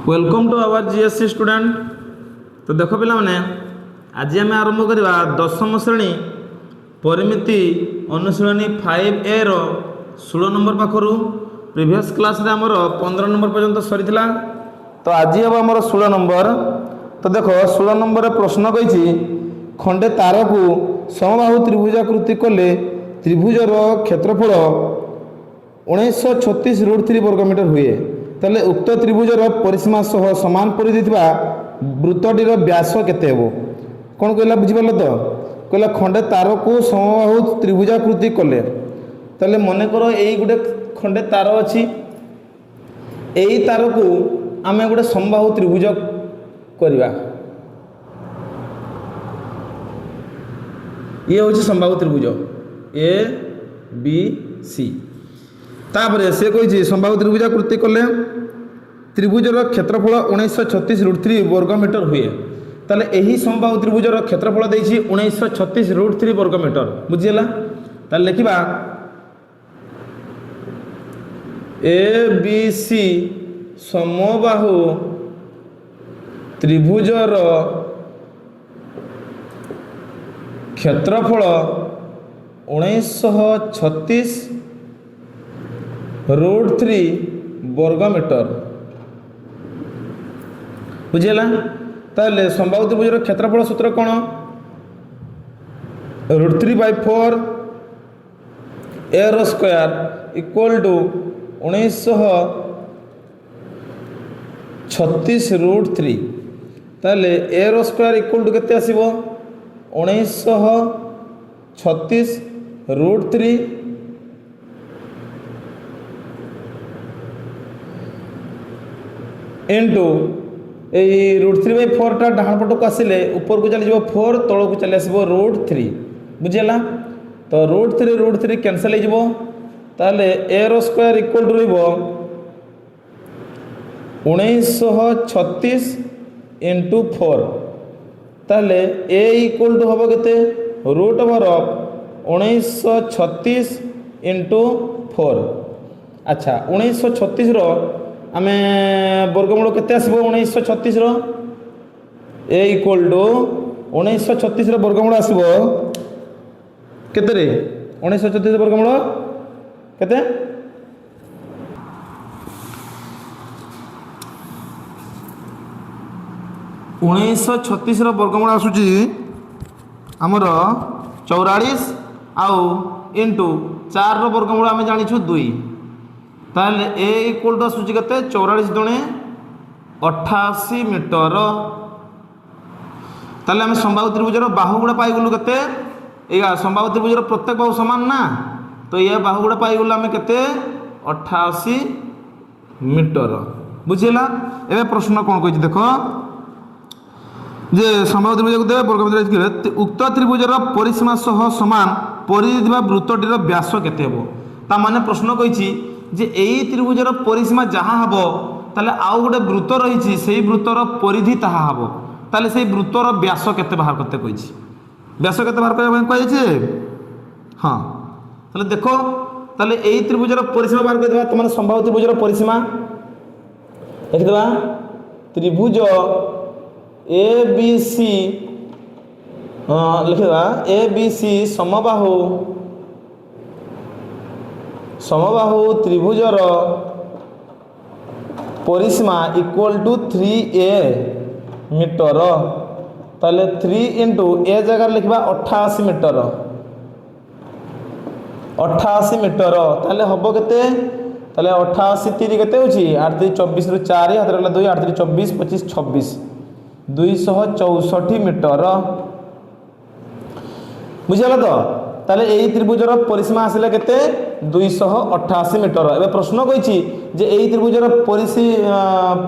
Welcome to our GSC student. तो देख पिला माने आज आम आरंभ करवा दशम श्रेणी परिमिति अनुशीलनी 5A रो 16 नंबर पाखर प्रीवियस क्लास रे आमर 15 नंबर पर्यंत सरी तो आज हम आमर 16 नंबर। तो देख 16 नंबर प्रश्न कही खंडे तार को समबाहु त्रिभुजाकृति कले त्रिभुजर क्षेत्रफल 1936√3 वर्गमीटर हुए ताले उक्त त्रिभुजर परिसीमा सह समान परिधि वृत्तटीर व्यास केते हेबो कौन कहला बुझिपाल तो कहला खंडे तार को समबाहु त्रिभुजाकृति कले ताले मन कर यही गोटे खंडे तार अच्छी यही तार को आम गोटे समबाहु त्रिभुज करवा ये हूँ समबाहु त्रिभुज ए बी सी तापर से कही समबाहु त्रिभुजाकृति कले त्रिभुजर क्षेत्रफल 1936√3 वर्गमीटर हुए ताले यही समबाहु त्रिभुजर क्षेत्रफल देछि 1936√3 वर्गमीटर बुझीला ताले लिखिबा ए बी सी समबाहु त्रिभुजर क्षेत्रफल 1936√3 वर्गमीटर बुझीला ताले समबाहु त्रिभुजर क्षेत्रफल सूत्र कौन √3/4 a रो स्क्वायर इक्वल टू 1936√3 ताले a रो स्क्वायर इक्वल टू केते आसीबो 1936√3 इंटू √3/4 टा डाहाण पट को आसिले ऊपर को चली 4 तल को चली आसो √3 बुझेला तो √3 कैंसल हो ताले a रो स्क्वायर इक्वल टू रहिबो 1936 इंटू 4 ताले a इक्वल टू हम के √1936 इंटू 4 अच्छा 1936 रो आम वर्गमूल केते आसबो 1936 रो a इक्वल टू 1936 रो वर्गमूल आसबो केते रे 1936 वर्गमूल केते 1936 रो वर्गमूल आसुची हमर 44 आउ इंटू 4 रो वर्गमूल आम जानिछु 2 ताले ए इक्वल टू आसुची केते 44 दुणे 88 मीटर ताले आम समबाहु त्रिभुजर बाहु गुड़ा पाई गलु केते एगा समबाहु त्रिभुजर प्रत्येक बाहु समान ना तो ये बाहु गुड़ा पाई गलु आम केते 88 मीटर बुझिला एबे प्रश्न कोन कहि देखो जे समबाहु त्रिभुज को वर्गमीटर उक्त त्रिभुजर परिसीमा सह समान परिधि वृत्तटीर व्यास केते हेबो ता माने प्रश्न कहि जे एई त्रिभुजर परिसीमा जहाँ हबो ताले आउ गोटे वृत्त रही से वृत्तर परिधि ताहा हबो ताले से वृत्तर व्यास केते बाहर करते कहि व्यास केते बाहर करबा कहि हाँ ताले देखो ताले एई त्रिभुजर परिसीमा बाहर कर देबा तमाने समबाहु त्रिभुजर परिसीमा लिख देबा त्रिभुज ए बी सी लिख देबा ए बी सी समबाहु त्रिभुजर परिसीमा इक्वल टू 3a मीटर ताले 3 इंटू ए जगह लिखा 88 मीटर 88 मीटर ताले हम केते ताले 88 3 केते होची 8 3 24 रु 4 हाथ रहला 2 8 3 24 25 26 264 मीटर बुझिला तो ताले एई त्रिभुजर परिसीमा आसिले केते 288 मीटर एबे प्रश्न कहिछि जे एई त्रिभुजर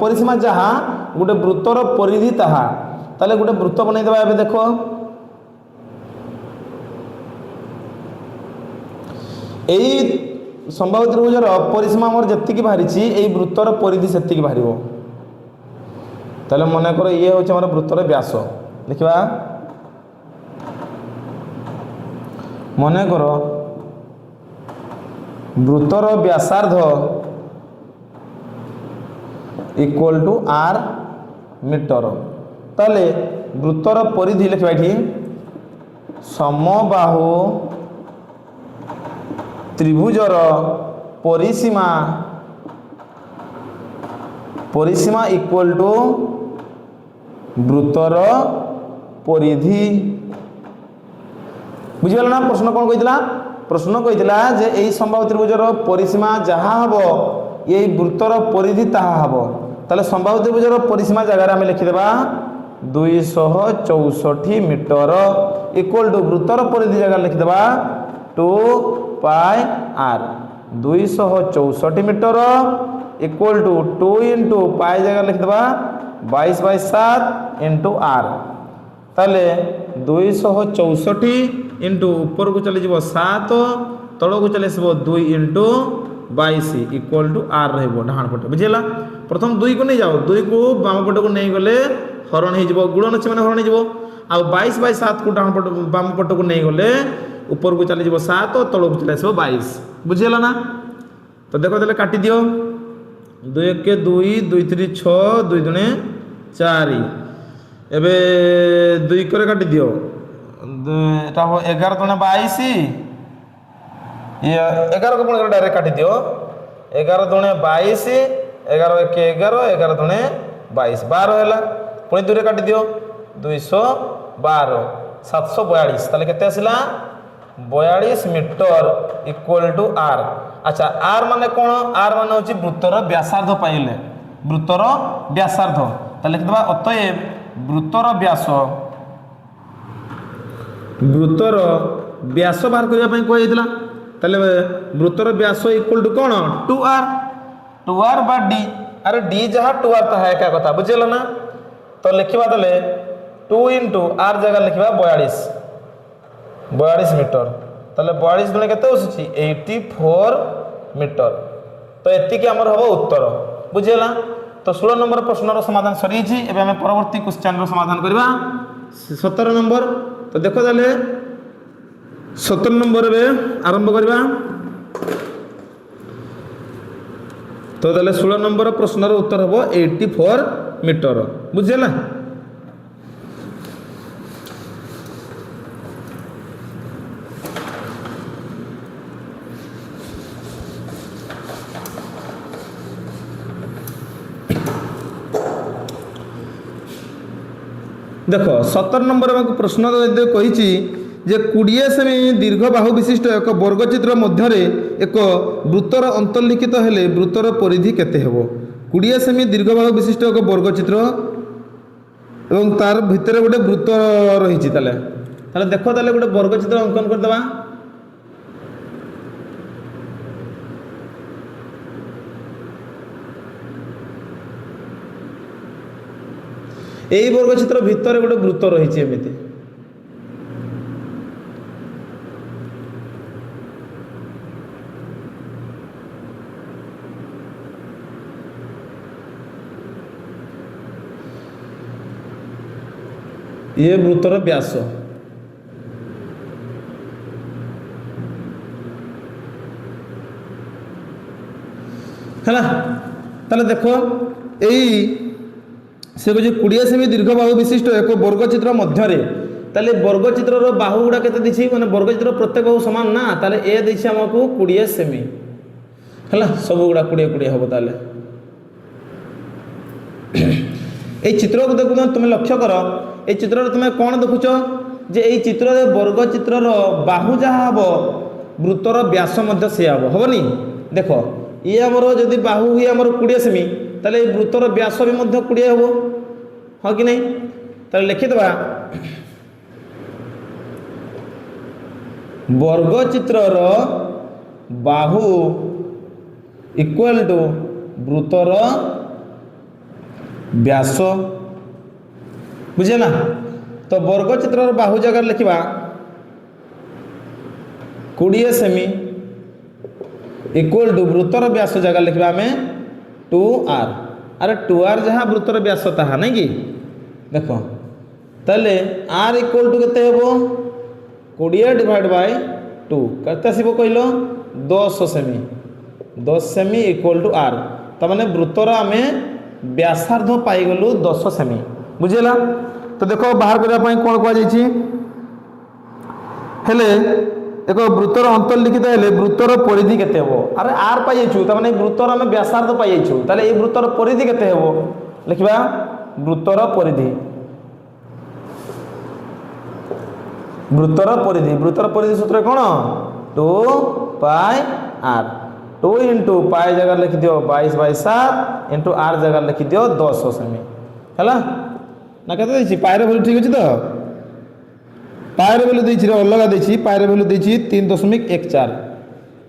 परिसीमा जहाँ गोटे वृत्तर परिधि ताहा ताले गोटे वृत्त बनै देबा एबे देखो एई समबाहु त्रिभुजर परिसीमा हमर जत्तिकी बाहरिछि एई वृत्तर परिधि सेत्तिकी बाहरिबो ताले मन कर ये होछि हमर वृत्तर व्यास लिखिबा मन कर वृत्तर व्यासार्ध इक्वल टू आर मीटर। ताले वृत्तर परिधि लिखा ये समबाहु त्रिभुजर परिसीमा परिसीमा इक्वल टू वृत्तर परिधि। बुझीगल ना प्रश्न कौन कही? प्रश्न कही जे यही समबाहु त्रिभुजर परिसीमा जहाँ हम ये वृत्तर परिधि ताहा हम। ताले समबाहु त्रिभुजर परिसीमा जगह आम लिखिदेवा 264 मीटर इक्वल टू वृत्तर परिधि जगह लिखिदेवा 2 pi r. 264 metre equal to 2 into pi जगह लिखिदेवा 22/7 इंटू आर। ताले 264 इंटू ऊपर को चली 7 तल को चली 2 इंटू 22 इक्वल टू आर रहा डाण पटे। बुझीगला? प्रथम 2 को नहीं जाओ, 2 को बाम पट को नहीं गले हरण हो गुणन से हरण हो। 22/7 को डाण पट बाम पट को नहीं गले ऊपर को चली 7 तल को चली 22। बुझीगला ना? तो देखो ताले काटी दियो 2 1 2 2 3 6 2 2 4 एबे 2 करे काटी दियो एटा हो 11 दुणे 22 ये 11 को पुणी डायरेक्ट काटी दियो 11 दुणे 22 11 1 11 11 दुणे 22 12 हैला पुणी 2 रे काटी दियो 212 742 ताले केते आसिला 42 मीटर इक्वल टू आर। अच्छा आर माने कोन? आर माने होची वृत्तर व्यासार्ध पाइले वृत्तर व्यासार्ध। ताले लिखदबा अतएव वृत्तर व्यास बाहर करबा पई कोइ दिला। ताले वृत्तर व्यास इक्वल टू कोन? 2r बा d। अरे d जहा 2r ता है क्या कथा बुझेलो ना? तो लिखिबा ताले 2 इंटू r जगह लिखिबा 42 मीटर। ताले 42 गुणे केते होसी 84 मीटर। तो एति के हमर हबो उत्तर। बुझेला? तो 16 नंबर प्रश्न समाधान सरी छी। एबे हम परवर्ती क्वेश्चन रो समाधान करबा 17 नंबर। तो देखो ताले 17 नंबर बे आरंभ करबा। तो ताले 16 नंबर प्रश्न रो उत्तर हबो 84 मीटर। बुझेला? देखो 17 नंबर में प्रश्न कही जे 20 सेमी दीर्घ बाहु विशिष्ट एक वर्गचित्र मध्य एक वृत्तर अंतर्लिखित हेले वृत्तर परिधि केते हेबो? 20 सेमी दीर्घ बाहु विशिष्ट एक वर्गचित्र एवं तार भितर गोटे वृत्त रही ताले देखो ताले गोटे वर्गचित्र अंकन कर देबा। यही वर्गचित्र भितर गोटे वृत्त रही एमती ये वृत्तर व्यास है। ताले देखो यही से कहे 20 सेमी दीर्घ बाहु विशिष्ट एक वर्गचित्र मध्य ताले वर्गचित्र बाहु गुड़ा केते दिछि माने वर्गचित्र प्रत्येक बाहु समान ना ताले ए दिछि हमकु 20 सेमी हला सब गुड़ा 20 20 हबो। ताले ए चित्र को देखु तुम लक्ष्य कर ए चित्र तुम कौन देखुच जे ए चित्र वर्गचित्र बाहु जहाँ हम वृत्तर व्यास मध्य से हेनी। देख ये आमर जदि बाहु हुए आमर 20 सेमी ताले वृत्तर व्यास भी 20 हम हाँ कि नहीं? ताले लिखिदेवा वर्गचित्रर बाहु इक्वल टू वृत्तर व्यास। बुझे ना? तो वर्गचित्रर बाहु जगह लिखा 20 सेमी इक्वल टू वृत्तर व्यास जगह लिखा आम 2r। अरे 2r जहाँ वृत्तर व्यास ताहा नहीं कि देख ताले r इक्वल टू केते हेबो 20 डिवाइड बाय 2 केते आसीबो कहलो 10 सेमी 10 सेमी इक्वल टू r। तो माने वृत्तर आमे व्यासार्ध पाइगलु 10 सेमी बुझीला। तो देखो बाहर करने कौन कहुई हेले एक वृत्तर अंतर्लिखित हेले वृत्तर परिधि केते हेबो अरे आर पाइछु तमाने वृत्तर आम व्यासार्ध पाइछु ताले ए वृत्तर परिधि केते हेबो लिखिबा वृत्तर परिधि सूत्र कौन 2 पाई आर 2 इंटू पाई जगह लिखि दियो 22/7 इंटू आर जगह लिखि दियो 10 सेमी है ना केते देछि पायर वैल्यू ठीक अछि तो पायर वैल्यू देछि अलग देछि पायर वैल्यू देछि 3.14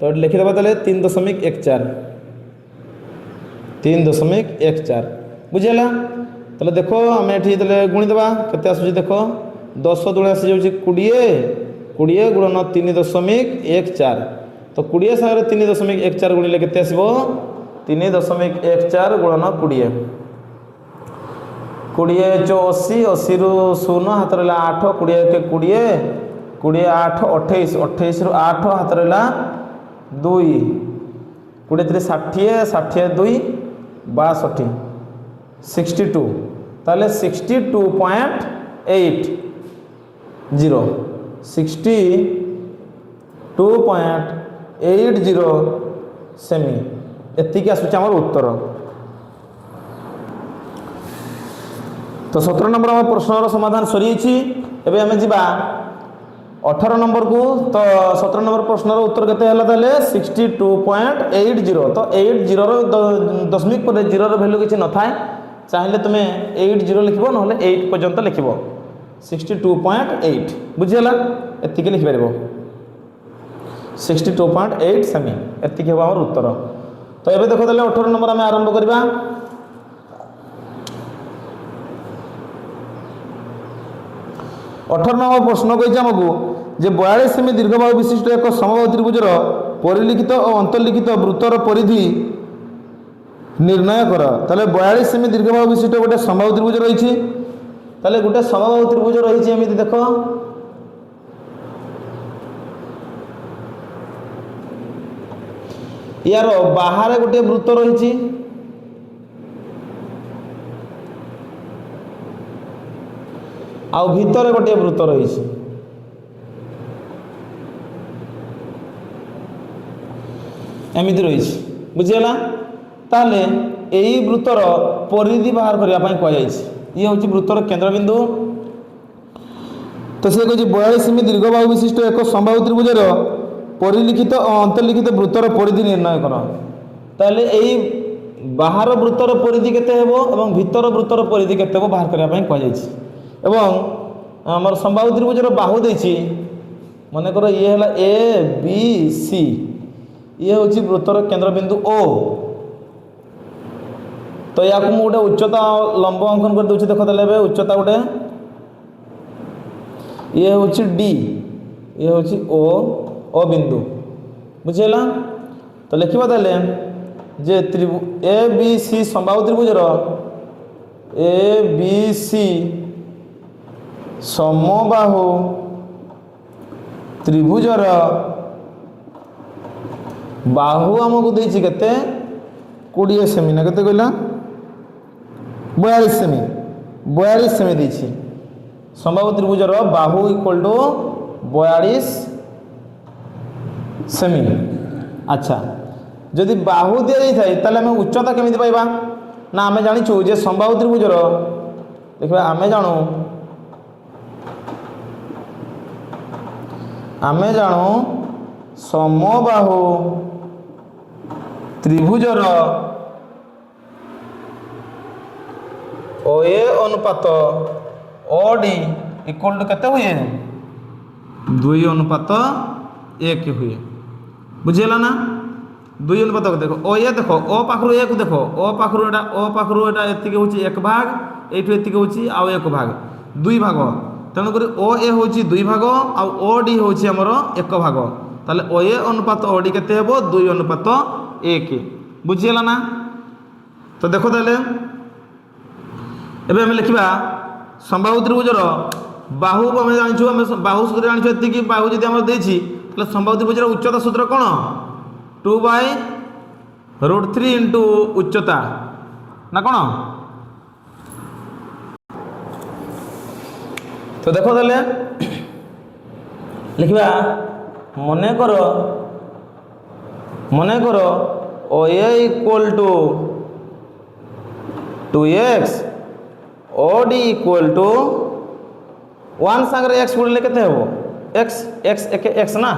तो लिखि देबा तले 3.14 बुझिला तले देखो आम एठी तले गुणी देबा केते आसुछि देखो 10 दुणे आसी जाउछि 20 गुणन 3.14 तो 20 सागर 3.14 गुणिले केते आसीबो 3.14 गुणन 20 जो 80 रु 0 हाथ रहा 8 20 8 28 रु 8 हाथ रहा 2 20 60 2 62 62 ताले 62.80 सेमी एतिक आसूची आमर उत्तर। तो 17 नंबर आम प्रश्नर समाधान सरी एबे आमे जिबा 18 नंबर को। तो 17 नंबर प्रश्नर उत्तर केते हला ताले 62.80 तो 80 रो दशमिक पर 0 रो वैल्यू किछि न थाए चाहिले तुमे 80 लिखिबो नहले 8 पर्यंत लिखिबो 62.8 बुझिला एतिके लिखि परबो 62.8 सेमी एतिके हो हमर उत्तर। तो एबे देखो ताले 18 नंबर आमे आरंभ करबा। 18 नंबर प्रश्न कही आमको जे 42 सेमी दीर्घबाहु विशिष्ट एक समबाहु त्रिभुजर परिलिखित और अंतर्लिखित वृत्तर परिधि निर्णय कर। ताले 42 सेमी दीर्घबाहु विशिष्ट गोटे समबाहु त्रिभुज रही ताले गोटे समबाहु त्रिभुज रही एमती देख यार बाहर गोटे वृत्त रही आउ भितर गोटे वृत्त रही एमती रही बुझीगला ताले यही वृत्तर परिधि बाहर करने कहुई ये हूँ वृत्तर केंद्रबिंदु। तो सी कह 42 सेमी दीर्घबाहु विशिष्ट एक समबाहु त्रिभुजर परिलिखित और अंतर्लिखित वृत्तर परिधि निर्णय कर। ताले यही बाहर वृत्तर परिधि केते हेबो एवं भितर वृत्तर परिधि केते हेबो बाहर करने कहुई एवं आमर समबाहु त्रिभुजर बाहु देछि मन कर ये है ए बी सी ये हूँ वृत्तर केंद्रबिंदु ओ। तो या गोटे उच्चता लंब अंकन कर दूसरी देख देले उच्चता गोटे ये हूँ डी ये हूँ ओ बिंदु बुझेगा। तो लिखा देले जे ए बी सी समबाहु त्रिभुजर ए बी सी समबाहु त्रिभुजर बाहु आमको देछि केते 20 सेमी ना केते कहला 42 सेमी देछि समबाहु त्रिभुजर बाहु इक्वल टू 42 सेमी। अच्छा जदि बाहु दि जाए ताले आम उच्चता केमिति पाइबा ना आमे जानिछु जे समबाहु त्रिभुजर देखिबा आमे जाणु समबाहु त्रिभुजर ओ ए अनुपात ओडी इक्वल टू केते हुए 2:1 हुए बुझेला ना 2 देखो ओ ये देखो ओ पाखरु ए को देखो ओ पाखरु एटा एतिके होची 1 भाग एठु एतिके होची आउ 1 भाग 2 भाग तेणु करी ओ ए होची 2 भाग आउ ओ डी होची हमर 1 भाग ताले ओ ए अनुपात ओ डी केते हेबो 2:1 बुझियला ना। तो देखो ताले एबे हम लिखिबा समबाहु त्रिभुजर बाहु हम जानिछु हम बाहु सूत्र जानिछु एतिकी बाहु जदि हमर देछि ताले समबाहु त्रिभुजर उच्चता सूत्र कोन 2/√3 इंटू उच्चता ना कौन तो देख ताले लिखा मन कर O A equal to 2x O D equal to 1 सागर x गुणिले केते हेबो x x x ना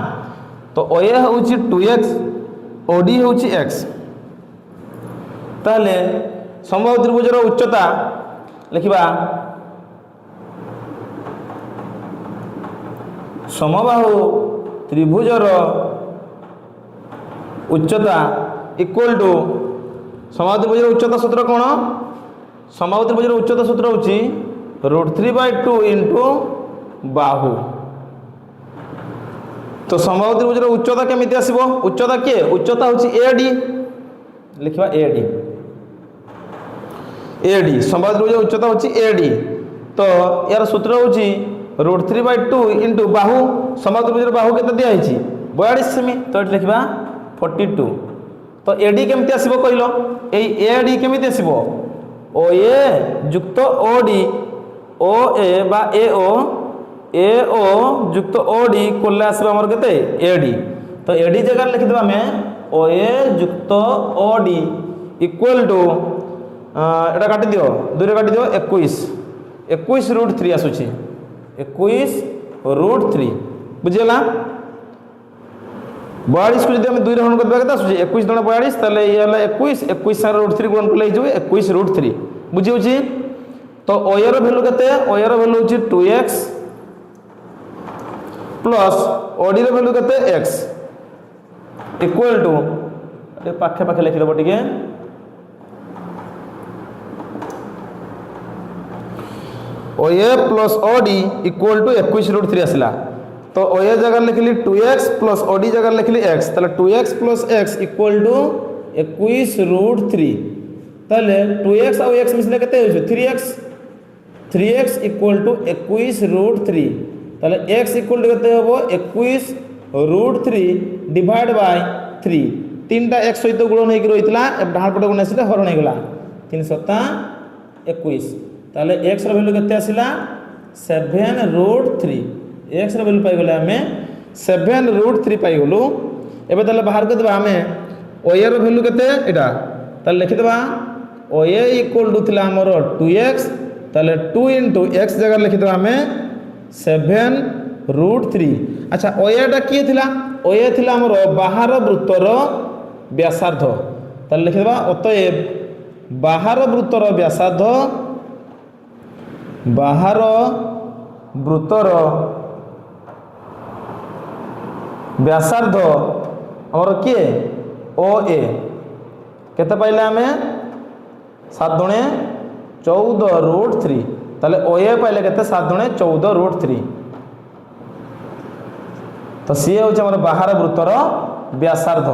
तो ओ ए होउची 2x ओ डी होउची x ताले समबाहु त्रिभुजर उच्चता लिखा समबाहु त्रिभुजर उच्चता इक्वल टू समबाहु त्रिभुजर उच्चता सूत्र कौन समबाहु त्रिभुजर उच्चता सूत्र होची √3/2 इंटू बाहु तो समबाहु त्रिभुजर उच्चता केमिति आसीबो उच्चता के उच्चता होची AD लिखवा AD समबाहु त्रिभुजर उच्चता होची AD तो यार सूत्र होची √3/2 इंटू बाहु समबाहु त्रिभुजर बाहु केते दिया हिची 42 सेमी तो एट लिखवा 42 तो AD केमिति आसीबो कहिलो एई AD केमिति आसीबो OA युक्त OD OA बा AO युक्त OD कोल्ले आसीबो हमर केते AD तो AD जगह लिखि देबा हमें OA युक्त OD इक्वल टू एटा काटि दियो दुरे काटि दियो 21 √3 आसुची 21 √3 बुझिला 42 को जब 2 रे हरण करबा केता आसुची 21 * 42 तले ये हला 21 सार √3 गुणन करले हिजो 21 √3 बुझि होची तो ओयर वैल्यू केते ओयर वैल्यू होची 2x प्लस ओडी रो वैल्यू केते x इक्वल टू ए पाखे लिखि देबो टिके OA plus OD equal to 21 √3 आसला तो OA जगह लिखली 2x प्लस OD जगह लिखली x तले 2x plus x equal to 21 √3 तले 2x और x मिसले केते होय 3x इक्वल टू 21 √3 तले x इक्वल टू केते होबो 21 √3 डिवाइड बाय 3 तीनटा x सहित गुणन हेकि रहितला डाहाण पटे गुण आसीला हरण हेगला 3 × 21 ताले x रो वैल्यू केते आसिला 7 √3 x रो वैल्यू पाइ गले हमें 7 √3 पाइ गलु एबे ताले बाहर के देबा हमें ओए रो वैल्यू केते एटा ताले लिखि देबा ओए इक्वल टू थिला हमर 2x ताले 2 * x जगह लिखि देबा हमें 7 √3 अच्छा ओएटा की थिला ओए थिला हमर बाहर वृत्तर व्यासार्ध ताले लिखि देबा अतएव बाहर वृत्तर व्यासार्ध हमर किए OA केते पाइले हमें 7 * 14 √3 ताले OA पाइले केते 7 * 14 √3 तो सी होचे हमर बाहर वृत्तर व्यासार्ध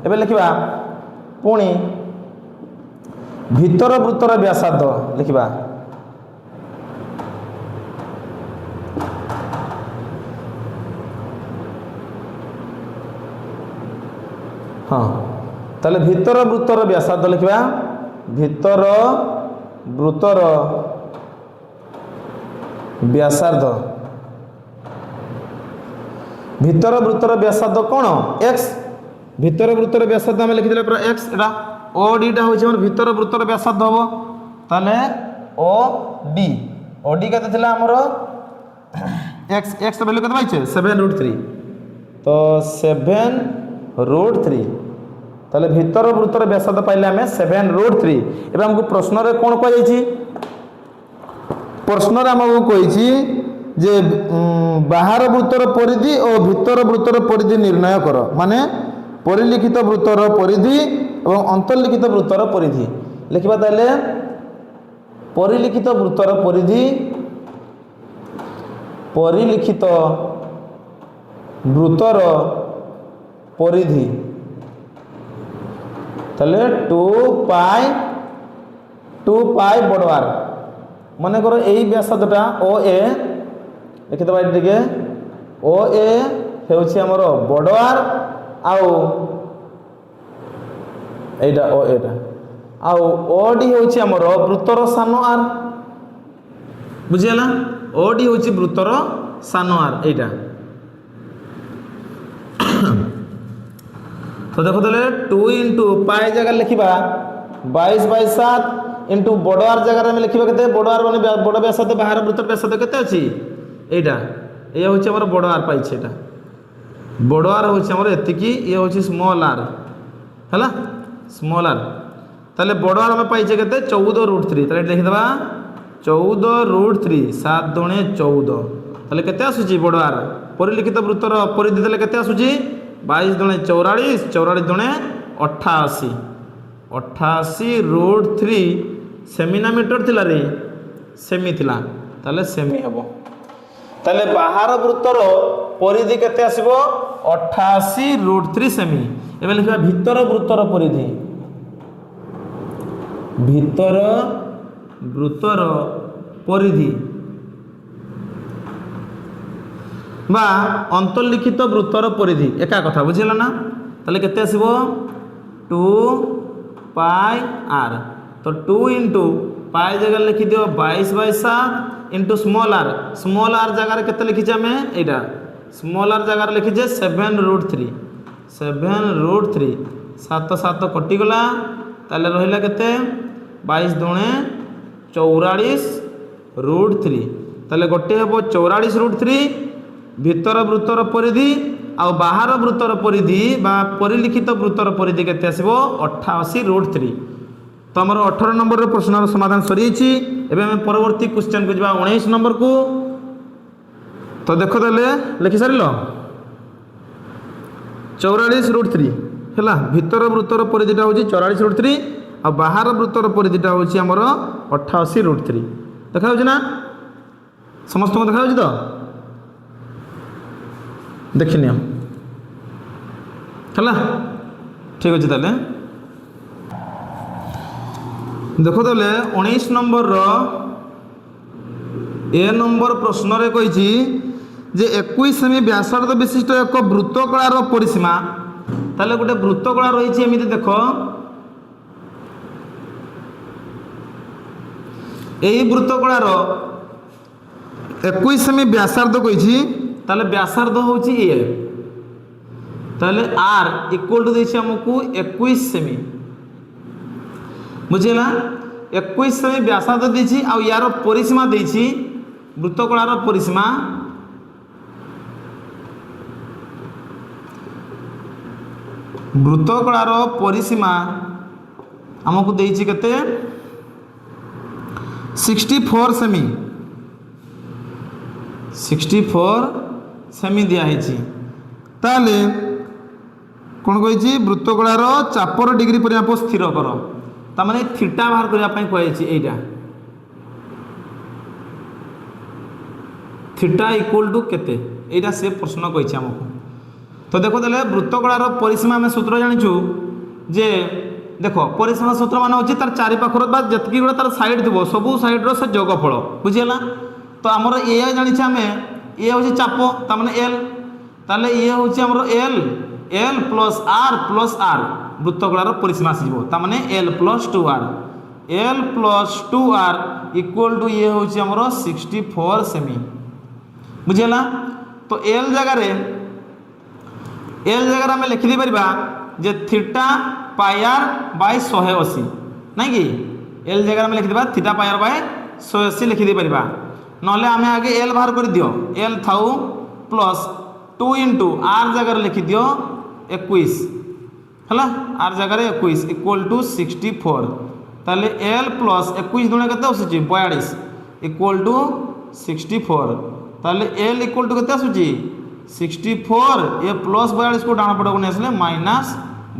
एबे लिखिबा पुणी भीतर वृत्तर व्यासार्ध लिखिबा हाँ ताले भीतर वृत्तर व्यासार्ध लिखिबा भीतर वृत्तर व्यासार्ध भीतर वृत्तर व्यासार्ध कोन x भीतर वृत्तर व्यासार्ध हम लिखि देले पूरा x एटा OD टा होय हमर भीतर वृत्तर व्यासार्ध होबो ताले OD केते थिला हमर x वैल्यू केते पाइछे 7 √3 तो 7 √3 ताले भीतर वृत्तर व्यासार्ध पाइले हमें 7 √3 एबे हमको प्रश्न रे कोन कहै छी प्रश्न रे हमको कहै छी जे बाहर वृत्तर परिधि और भीतर वृत्तर परिधि निर्णय करो माने परिलिखित वृत्तर परिधि और अंतर्लिखित वृत्तर परिधि लिखिबा ताले परिलिखित वृत्तर परिधि परिलिखित वृत्तर परिधि ताले 2 पाई बड़वार मन करो यही व्यासार्धटा OA लिखि दबा टिके OA हेउछि हमर बड़वार आउ एटा OA टा आउ ओडी होची हमर वृत्तर सान आर बुझिला ओडी होची वृत्तर सान आर एटा तो देखो तले 2 इंटू पाई जगह लिखिबा 22/7 इंटू बड़ आर जगह में लिखिबा केते बड़ आर माने बड़ व्यासार्ध बाहर वृत्तर व्यासार्ध केते अछि एटा ए होची हमर बड़ आर पाई छेटा बड़ आर होची हमर एतिकी ए होची स्मॉल आर हला स्मॉल आर ताले बड़ आर में पाइछे केते 14√3 ताले लिखि दबा 14√3 7 दुणे 14 ताले केते आसुची बड़ आर परिलिखित वृत्तर परिधि देले केते आसुची 22 दुणे 44 44 दुणे 88 88√3 सेमी ना मीटर थिला रे सेमी थिला ताले सेमी हबो ताले बाहर वृत्तर परिधि केते आसीबो 88√3 सेमी एबे लिखा भीतर वृत्तर परिधि भीतर वृत्तर परिधि बा अंतर्लिखित वृत्तर परिधि एका कथा बुझिला ना ताले केते आसीबो 2 पाई आर तो 2 इंटू पाई जगह लिखि दियो 22/7 इंटू स्मॉल आर जगह केते लिखिछे हमें एटा स्मॉल आर जगह लिखिछे 7√3 7√3 7 7 कटि गला ताले रहिला केते 22 दुणे 44√3 ताले गोटे हेबो 44√3 भीतर वृत्तर परिधि आ बाहर वृत्तर परिधि बा परिलिखित वृत्तर परिधि केते आसीबो 88√3 तो हमर 18 नंबर प्रश्नर समाधान सरी छि एबे हम परवर्ती क्वेश्चन को जबा 19 नंबर को तो देखो देले लिखि सारिलो 44√3 हैला भीतर वृत्तर परिधिटा होची 44√3 आ बाहर वृत्तर परिधिटा होची हमर 88√3 देखा होची ना समस्त को देखा होची तो देखिनियो हैला ठीक अछि ताले देखो ताले 19 नंबर रो ए नंबर प्रश्न रे कहिछि जे 21 सेमी व्यासार्ध विशिष्ट एक वृत्तकलार परिसीमा ताले गोटे वृत्तकला रही एमती देख यही वृत्तकलार 21 सेमी व्यासार्ध कही ताले व्यासार्ध होची ए ताले आर इक्वल टू देछि हमकु 21 सेमी बुझिला 21 सेमी व्यासार्ध देछि आ यार परिसीमा देछि वृत्तकलार परिसीमा वृत्तकलार परिसीमा आमको देछि केते 64 सेमी 64 सेमी दिया है ताले कौन कही वृत्तकलार चापर डिग्री परिमाप स्थिर कर तामाने थीटा बाहर करने कहुई एटा थीटा इक्वल टू केते एटा से प्रश्न कही आमको तो देखो देले वृत्तकलार परिसीमा आम सूत्र जानिछु जे देखो परिसीमा सूत्र मान होची तार चारि पाखर बा जतकी गुडा तार साइड थिबो सबु साइड रो से जोगफल बुझिला तो आमर ए जानिछे आमे ए होची चाप ता माने एल ताले ए होची आमर एल प्लस आर वृत्तकलार परिसीमा आसीबो ता माने l plus 2r equal to a होची आमर 64 सेमी बुझिला तो एल जगह में लिखि परिबा जे थीटा पाई आर बाय 180 नहीं कि एल जगह में लिखि थीटा पाई आर बाय 180 लिखि परिबा नहले आमे आगे एल बाहर कर दियो एल थाउ प्लस 2 इंटू आर जगह लिखि दियो 21 हला आर जगह 21 इक्वल टू 64 ताले एल प्लस 21 दुणे केते आसुची 42 इक्वल टू 64 ताले एल इक्वल टू केते आसुची 64 ए प्लस 42 को डाण पड़ को नेसले माइनस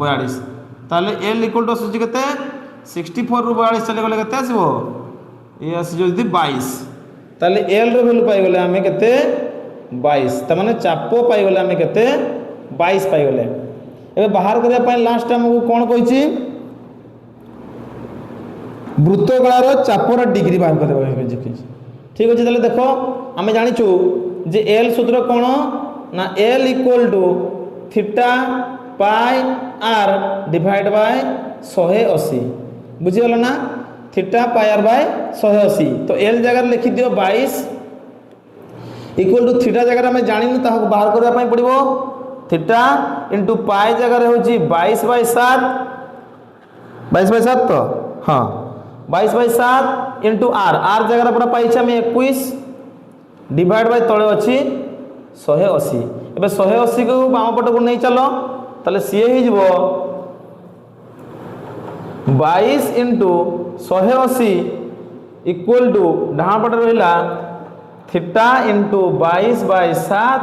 42 ताले एल इक्वल टू आसुची केते 64 रु 42 चले गले केते आसीबो ए आसी जदी 22 ताले एल रो वैल्यू पाई गले हमें केते 22 त माने चापो पाई गले हमें केते 22 पाई गले एबे बाहर करिया पई लास्ट हमकु कोन कहिची वृत्तकलार चापर डिग्री बाहर करबा ठीक अछि ताले देखो हमें जानिछु जे एल सूत्र कोन ना L equal to theta pi are divide by 180 बुझीगल ना थीटा पाई आर बाय 180 तो एल जगह लिखि दियो 22 इक्वल टू थीटा जगह आम जानी ताको बाहर करने पड़ो थीटा इंटू पाई जगह हूँ 22/7 तो हाँ 22/7 इंटू आर आर जगह पूरा पाई आम 21 डिवाइड बाय तले अच्छी 180 एबे 180 को बाम पट को नहीं चलो ताले सी हो 22 इंटू 180 इक्वल टू डाण पटे रहा थीटा इंटू 22/7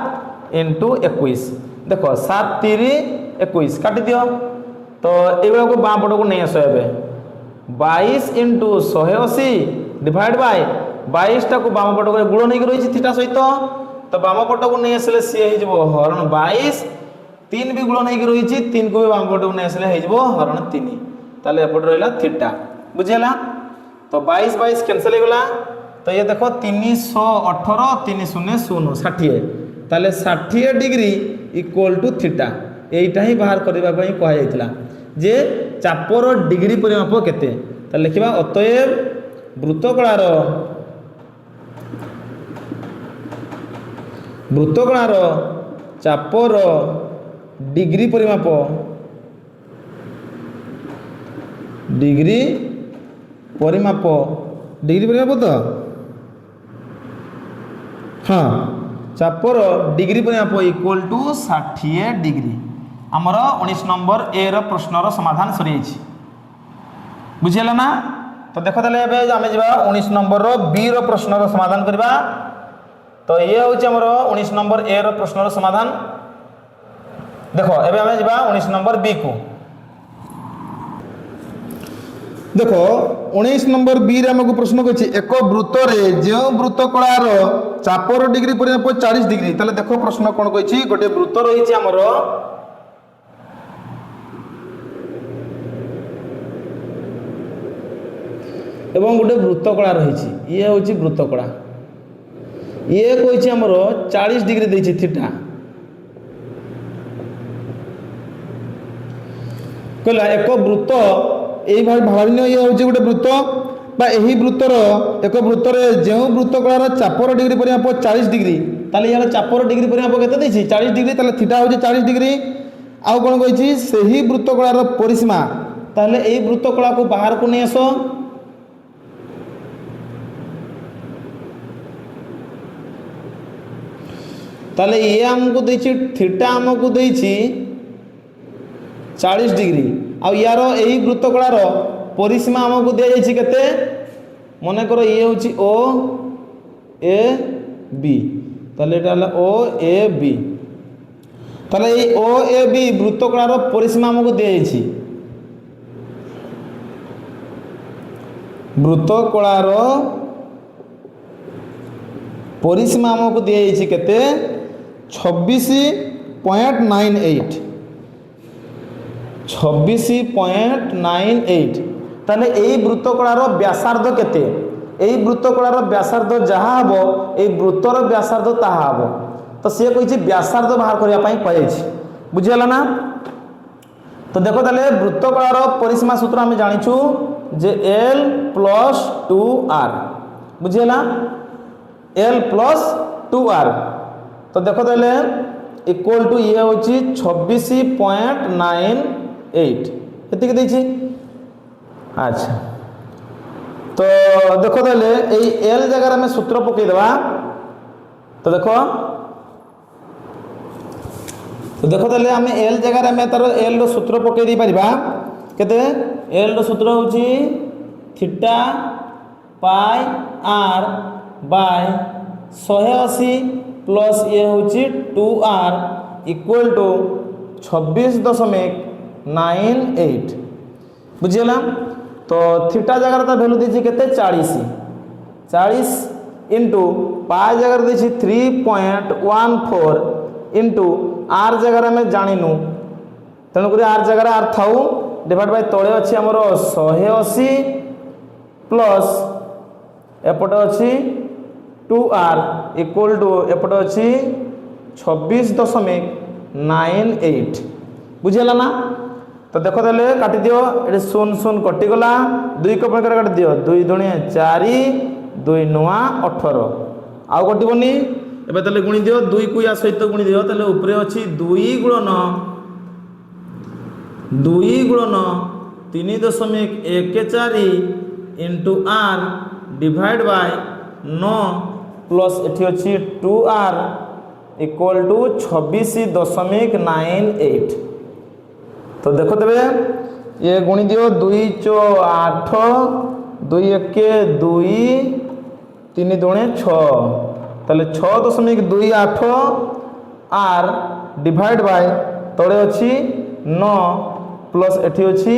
इंटू 21 देख 7 3 21 काटी दियो तो ये को बाम पट को नहीं आस 22 इंटू 180 डिवाइड बाय 22 टा को बाम पट को गुण नहीं रही थीटा सहित तो बाम पट को नहीं आसले सी हो हरण 22 3 भी गुण नहीं रही 3 को भी बाम पट को नहीं आसले हो हरण 3 ताले एपट रहा थीटा बुझेला तो 22 कैंसल हो गला तो ये देखो 318 300 60 ताले 60 डिग्री इक्वल टू थीटा यहीटा ही बाहर करने कहुला जे चापर डिग्री परिमाप केते तो लिखा अतएव वृत्तकणार चापर डिग्री परिमाप तो हाँ चापर डिग्री परिमाप इक्वल टू 60 डिग्री आमर 19 नंबर ए रो प्रश्नर समाधान सरी बुझीगला ना तो देख ताले आम जा 19 नंबर रो बी रो प्रश्नर समाधान करवा तो ये हूँ आमर 19 नंबर ए रो प्रश्नर समाधान देख एबे आम जा 19 नंबर बी को देखो 19 नंबर बी रे हमको प्रश्न कछि एक वृत्त रे जो वृत्त कलार चापर डिग्री परिमाप 40 डिग्री ताले देखो प्रश्न कोन कछि गोटे वृत्त रही छि हमर एवं गोटे वृत्त कला रही ये हूँ वृत्त कला ये कही आमर 40 डिग्री देछि थीटा कहला एक वृत्त यही भावनीय ये हूँ गोटे वृत्त यही वृत्तर एक वृत्तर जो वृत्त कलार चापर डिग्री परिमाप 40 डिग्री ताले यार चापर डिग्री परिमाप केते 40 डिग्री ताले थीटा हूँ 40 डिग्री आउ कौन कही से ही वृत्त कलार परिसीमा ताले यही वृत्त कला को बाहर को नहीं आस ताले ये आमको देछि थीटा आमको देछि 40 डिग्री आ यार यही वृत्त कलार परिसीमा आमको दि जाइए केते मन कर ये हूँ ओ ए बी ताले ओ ए बी ताले ये ओ ए बी वृत्त कलार परिसीमा आमको दि जाइए वृत्त कलार परिसीमा आमको दि जाइए केते 26.98 26.98 ताले यही वृत्त कलार व्यासार्ध केते यही वृत्त कलार व्यासार्ध जहाँ हम यही वृत्तर व्यासार्ध ताहा हम तो सी कही व्यासार्ध बाहर करने कही बुझीगला ना तो देखो ताले वृत्त कलार परिसीमा सूत्र आम जाचु जे L + 2R बुझीगला L + 2R तो देखो ताले इक्वल टू ये हूँ 26.98 एतिक देछि अच्छा तो देखो ताले यही एल जगह में सूत्र पकईदेवा तो देखो ताले आम एल जगह में तार एल रो सूत्र पकई दे पारिबा केते एल रो सूत्र होची theta pi R by 180 plus ये होची 2R इक्वल टू 26.98 बुझीगला तो थीटा जगह तो वैल्यू दीजिए केते 40 इंटू पाई जगह दीजिए 3.14 इंटू आर जगह में जानिनु तेणुक आर जगह आर थाऊ डिवाइड बाय तले अच्छी आमर 180 प्लस एपटे अच्छी 2R इक्वल टू एपटे अच्छी 26.98 बुझीगला ना तो देख देले काटी दियो ये शून शून कटिगला 2 को प्रकार काटी दियो 2 दुणे 4 2 नुआ 18 आउ कटबनी एबे तले गुणी दियो 2 को या सहित गुणी दियो तले ऊपर अछि 2 गुणन 3.14 into R divide by 9 plus एठी अछि 2r इक्वल टू 26.98। तो देखो देवे ये गुणी दियो 2 चो 8 2 1 2 3 दुणे 6 ताले 6.28 आर डिवाइड बाय तळे अछि 9 प्लस एठी अछि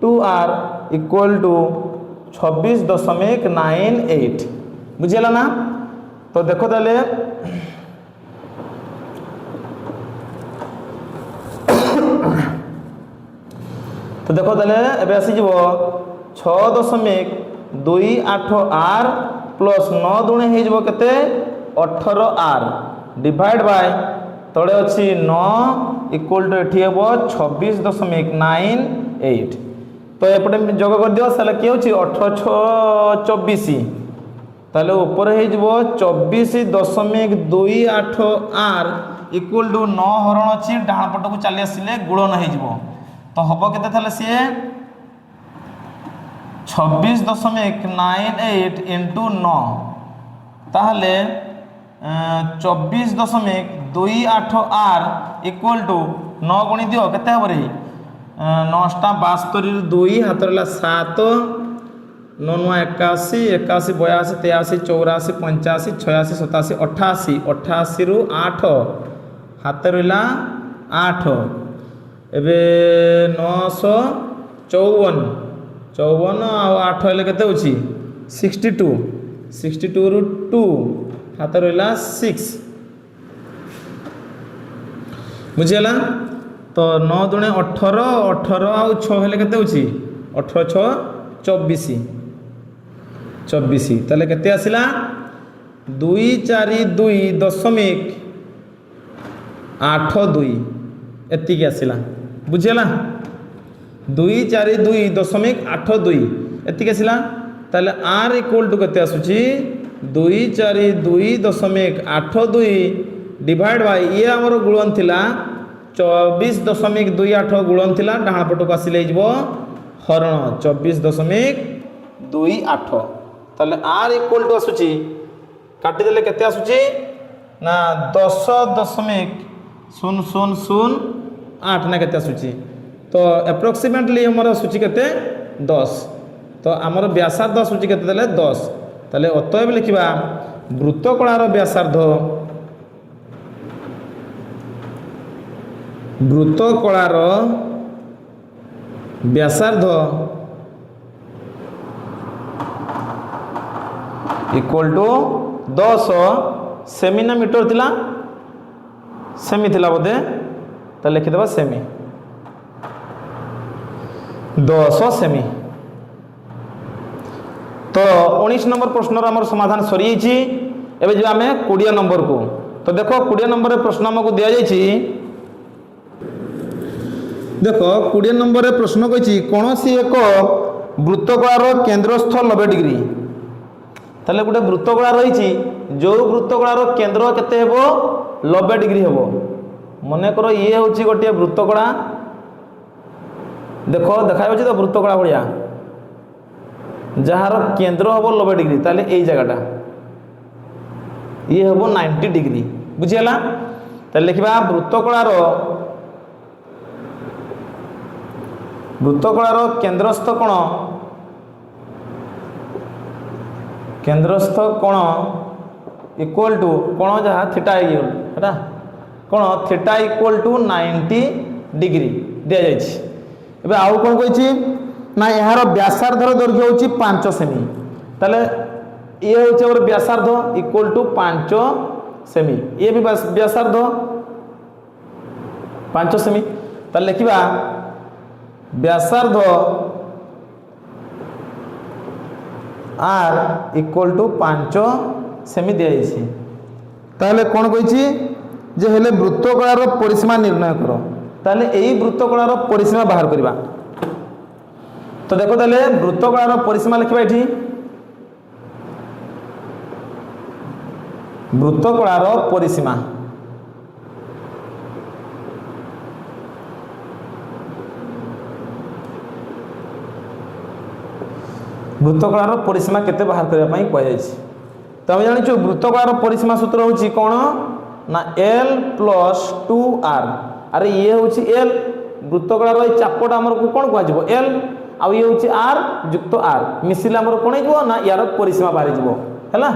2r इक्वल टू 26.98 बुझिला ना। तो देखो ताले तो देखो ताले एबे आसी जीवो 6.28 आर प्लस 9 दुणे हे जीवो केते 18 आर डिवाइड बाय तळे अछि 9 इक्वल टू एठी हेबो 26.98। तो एपटे जोग कर दियो साले के होछि 18 6 24 ताले ऊपर हे जीवो 24.28 आर इक्वल टू 9 हरण अछि डाण पट को चली आसिले गुणन हे जीवो तो हबो केते थाले से 26.98 इंटू 9 ताहले 24.28 आर इक्वल टू 9 गुणी दियो केते हबो रे 9 टा 72 2 हाथ रहला 7 9 9 81 81 82 83 84 85 86 87 88 88 रु 8 हाथ रहला 8 एबे 954 54 आ 8 हेले केते होछि 62 62 रु 2 हाथ रहला 6 बुझिला। तो 9 दुणे 18 18 आ 6 हेले केते होछि 18 6 24 24 ताले केते आसिला 242.82 एतिकी आसिला बुझिला 242.82 एतिकी आसिला ताले r इक्वल टू केते आसुची 242.82 डिवाइड बाय ये हमर गुणन थिला 24.28 गुणन थिला डाहाण पटको आसिले हिजबो हरण 24.28 ताले r इक्वल टू आसुची काटी देले केते आसुची ना 10.00008 ना केते आसुची तो एप्रोक्सीमेटली हमर आसुची केते 10 तो हमर व्यासार्ध आसुची केते देले 10 ताले अतएव लिखिबा वृत्तकଳାର व्यासार्ध इक्वल टू 10 सेमी ना मीटर थिला सेमी थिला बोधे तो लिखिदेबा सेमी 10 सेमी। तो 19 नंबर प्रश्न आम समाधान सरी एबे जो आम 20 नंबर को तो देखो 20 नंबर प्रश्न आमको दि जाइए देखो 20 नंबर प्रश्न कही कौन सी एक वृत्तकଳାର केन्द्रस्थ 90 डिग्री ताले गोटे वृत्तकଳା रही जो वृत्तकଳାର केन्द्र केते हेबो 90 डिग्री हेबो मने करो ये होची गोटे वृत्तकଳା देखो देखाइ होची तो वृत्तकଳା भलिया जहार केन्द्र हेबो 90 डिग्री ताले एई जगहटा ये हेबो 90 डिग्री बुझियला ताले लिखिबा वृत्तकଳାର केन्द्रस्थ कोण इक्वल टू कोण जहाँ थीटा है कोण थीटा इक्वल टू 90 डिग्री दि जाए आउ कौन कही ना यार व्यासार्धर दैर्घ्य हूँ 5 सेमी ताले ये हूँ व्यासार्ध इक्वल टू 5 सेमी ये भी व्यासार्ध 5 सेमी ताले लिखिबा व्यासार्ध आर इक्वल टू 5 सेमी दि जाइए कौन कही जे हेले वृत्तकଳାର परिसीमा निर्णय कर ताले एई वृत्तकलार परिसीमा बाहर करबा। तो देखो ताले वृत्तकलार परिसीमा लिखबा एठी वृत्तकलार परिसीमा वृत्तकलार परिसीमा केते बाहर करबा पई कहै छै। तो हम जानिछु वृत्तकलार परिसीमा सूत्र होछि कोन ना l + 2r। अरे ये होछि l वृत्तकलार ए चापटा हमर को कोन कहै जबो l आ ये होछि r युक्त r मिसिला हमर कोन जबो ना यार परिसीमा बाहर जबो हैला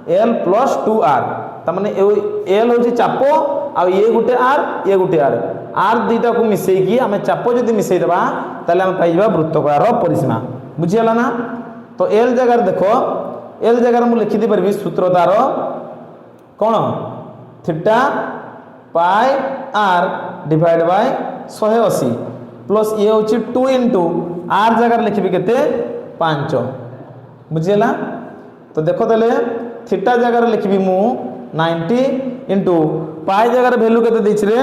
l + 2r। त माने l होछि चापो आ ये गुटे r ये गुटे r r दुईटा को मिसै की हमें चापो जदी मिसै देबा ताले हम पाइ जबा वृत्तकलार परिसीमा। बुझियला ना। तो एल जगह देखो एल जगह मु लिखि दी परबी सूत्र तार कोन theta pi are divide by 180 plus ये होची 2 इंटू आर जगह लिखिबी केते 5। बुझियला। तो देखो तले थीटा जगह लिखिबी मु 90 इंटू पाई जगह वैल्यू केते दैछि रे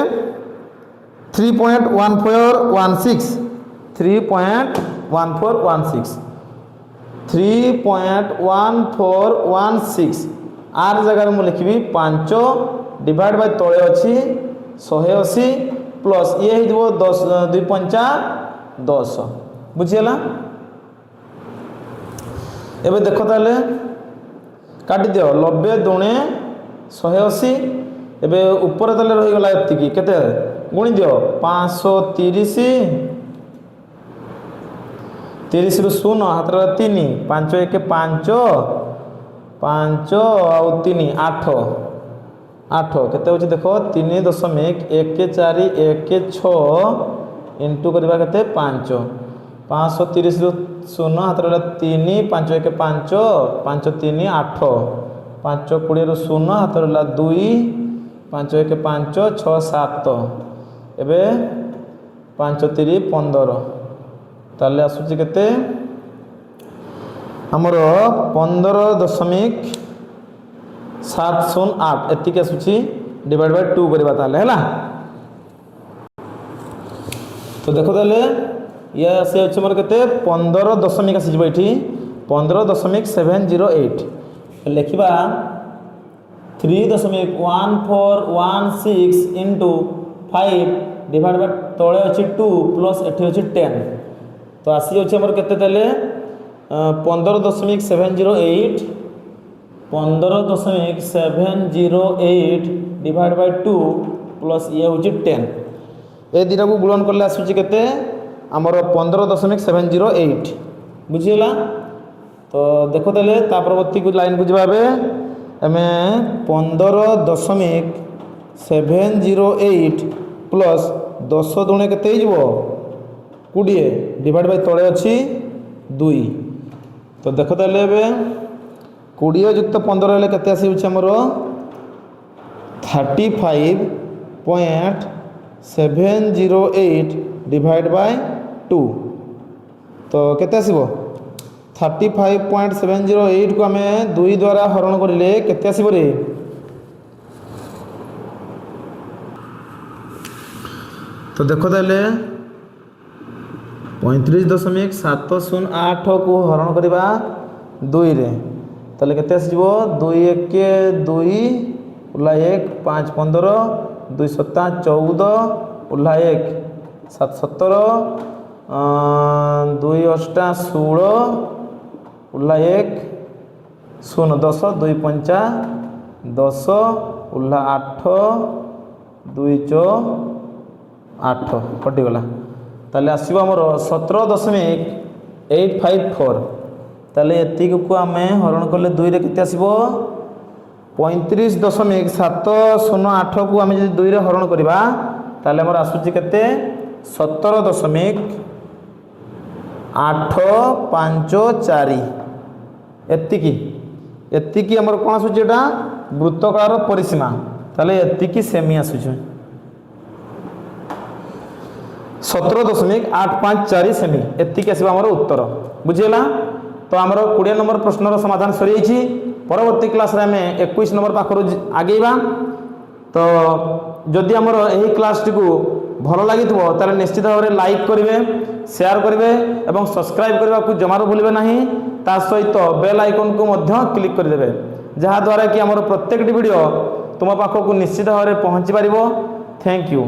3.1416 3.1416 3.1416 आर जगह मु लिखिबी 5 डिवाइड बाय तळे अछि 180 प्लस ये हिजबो 10 2 5 10। बुझियला। एबे देखो ताले काटि दियो 90 दुणे 180 एबे ऊपर ताले रहि गला एति की केते गुणी दियो 530 30 रु 0 हाथ 3 5 1 5 5 आउ 3 8 8 केते होची देखो 3.1416 इंटू करबा केते 5 530 रु 0 हाथ 3 5 1 5 5 3 8 5 20 रु 0 हाथ 2 5 1 5 6 7 एबे 5 3 15 ताले आसुची केते हमर 15.708 एतिके आसुची डिवाइड बाय 2 करबा ताले हैला। तो देखो ताले ये आसे अछि हमर केते 15 दशमिक आसी जबो एठी 15.708 लिखिबा 3.1416 इंटू 5 डिवाइड बाय तळे अछि 2 प्लस एठी अछि 10। तो आसी अछि हमर केते तले 15.708 15.708 डिवाइड बाय 2 प्लस ये होछि 10 ए दिरा को गुणन करले आसुछि केते हमर 15.708। बुझियला। तो देखो तले ता परवर्ती को लाइन बुझबाबे हमें 15.708 प्लस 10 दुणे केते हिजबो 20 डिवाइड बाय तळे अछि 2। तो देखो तले एबे 20 युक्त 15 हेले केते आसी होछि हमर 35.708 डिवाइड बाय 2। तो केते आसीबो 35.708 को हमें 2 द्वारा हरण करिले केते आसीबो रे। तो देखो तले 35.708 को हरण करबा 2 रे तले केते आसीबो 2 1 2 उला 1 5 15 2 7 14 उला 1 7 17 2 8 16 उला 1 0 10 2 5 10 उला 8 2 8 कटि गला ताले आसीबो हमर 17.854 ताले एतिक को हमें हरण करले 2 रे केते आसीबो 35.708 को हमें जदि 2 रे हरण करबा ताले हमर आसुची केते 17.854 एतिकी हमर कोन आसुची एटा वृत्तकार परिसीमा ताले एतिकी सेमी आसुची 17.854 सेमी एतिकी आसीबा हमर उत्तर। बुझियला। तो हमर 20 नंबर प्रश्नर समाधान सरी जाइछि। परवर्ती क्लास रे हमें 21 नंबर पाखरु आगेबा। तो जदि हमर एही क्लास टी को ଭଲ ଲାଗିଥିବ ତାହେଲେ ନିଶ୍ଚିତ ଭାବରେ ଲାଇକ୍ କରିବେ, ସେୟାର କରିବେ ଏବଂ ସବସ୍କ୍ରାଇବ୍ କରିବାକୁ ଜମାରୁ ଭୁଲିବେ ନାହିଁ। ତା ସହିତ ବେଲ୍ ଆଇକନ୍କୁ ମଧ୍ୟ କ୍ଲିକ୍ କରିଦେବେ, ଯାହାଦ୍ୱାରା କି ଆମର ପ୍ରତ୍ୟେକଟି ଭିଡ଼ିଓ ତୁମ ପାଖକୁ ନିଶ୍ଚିତ ଭାବରେ ପହଞ୍ଚି ପାରିବ। Thank you.